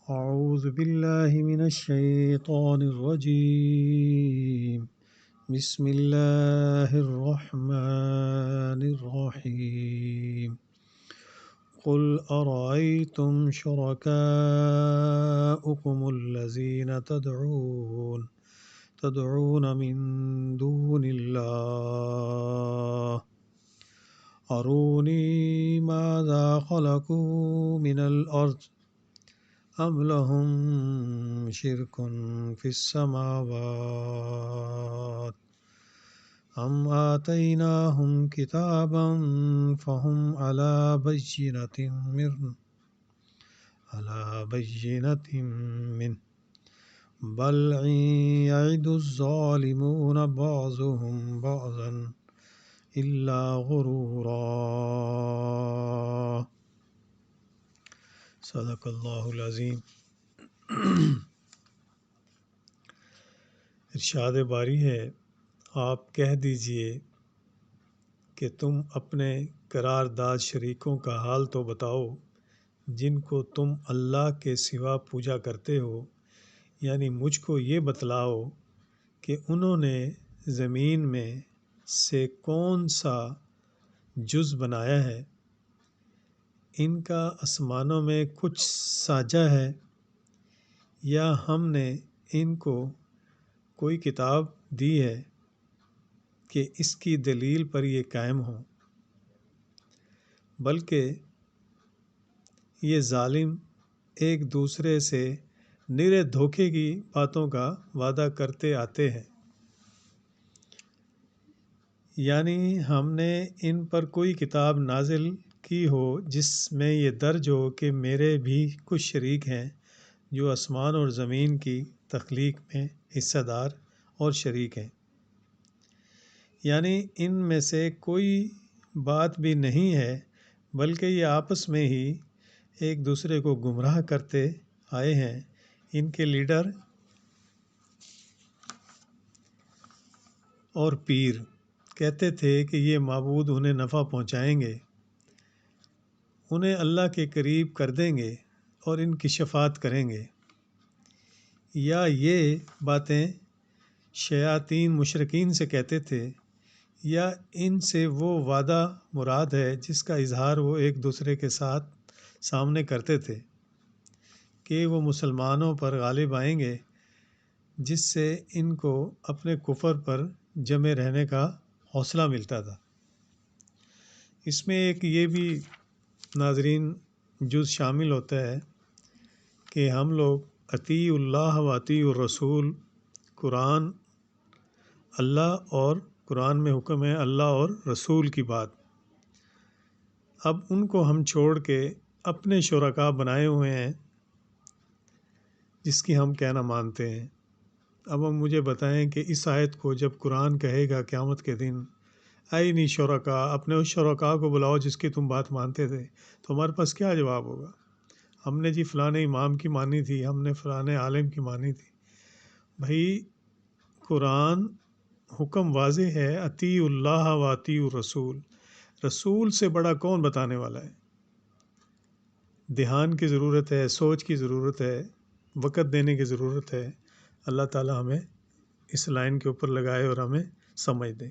أعوذ بالله من الشيطان الرجيم بسم الله الرحمن الرحيم قل أرأيتم شركاءكم الذين تدعون من دون الله أروني ماذا خلقوا من الأرض أم لهم شرك في السماوات أم آتيناهم كتابا فهم على بينة منه بل يعد الظالمون بعضهم بعضا إلا غرورا صدق اللہ العظیم۔ ارشاد باری ہے، آپ کہہ دیجئے کہ تم اپنے قرارداد شریکوں کا حال تو بتاؤ جن کو تم اللہ کے سوا پوجا کرتے ہو، یعنی مجھ کو یہ بتلاؤ کہ انہوں نے زمین میں سے کون سا جز بنایا ہے، ان کا آسمانوں میں کچھ ساجا ہے، یا ہم نے ان کو کوئی کتاب دی ہے کہ اس کی دلیل پر یہ قائم ہوں، بلکہ یہ ظالم ایک دوسرے سے نرے دھوکے کی باتوں کا وعدہ کرتے آتے ہیں۔ یعنی ہم نے ان پر کوئی کتاب نازل کی ہو جس میں یہ درج ہو کہ میرے بھی کچھ شریک ہیں جو آسمان اور زمین کی تخلیق میں حصہ دار اور شریک ہیں، یعنی ان میں سے کوئی بات بھی نہیں ہے، بلکہ یہ آپس میں ہی ایک دوسرے کو گمراہ کرتے آئے ہیں۔ ان کے لیڈر اور پیر کہتے تھے کہ یہ معبود انہیں نفع پہنچائیں گے، انہیں اللہ کے قریب کر دیں گے اور ان کی شفاعت کریں گے، یا یہ باتیں شیاطین مشرکین سے کہتے تھے، یا ان سے وہ وعدہ مراد ہے جس کا اظہار وہ ایک دوسرے کے ساتھ سامنے کرتے تھے کہ وہ مسلمانوں پر غالب آئیں گے، جس سے ان کو اپنے کفر پر جمے رہنے کا حوصلہ ملتا تھا۔ اس میں ایک یہ بھی ناظرین جز شامل ہوتا ہے کہ ہم لوگ اطیع اللہ و اطیع الرسول، قرآن اللہ اور قرآن میں حکم ہے اللہ اور رسول کی بات، اب ان کو ہم چھوڑ کے اپنے شرکاء بنائے ہوئے ہیں جس کی ہم کہنا مانتے ہیں۔ اب ہم مجھے بتائیں کہ اس آیت کو جب قرآن کہے گا قیامت کے دن، اینی شرکاء، اپنے اس شرکاء کو بلاؤ جس کی تم بات مانتے تھے، تو ہمارے پاس کیا جواب ہوگا؟ ہم نے جی فلاں امام کی مانی تھی، ہم نے فلاں عالم کی مانی تھی۔ بھائی قرآن حکم واضح ہے، اطیع اللہ و اطیع الرسول، رسول سے بڑا کون بتانے والا ہے؟ دھیان کی ضرورت ہے، سوچ کی ضرورت ہے، وقت دینے کی ضرورت ہے۔ اللہ تعالی ہمیں اس لائن کے اوپر لگائے اور ہمیں سمجھ دیں۔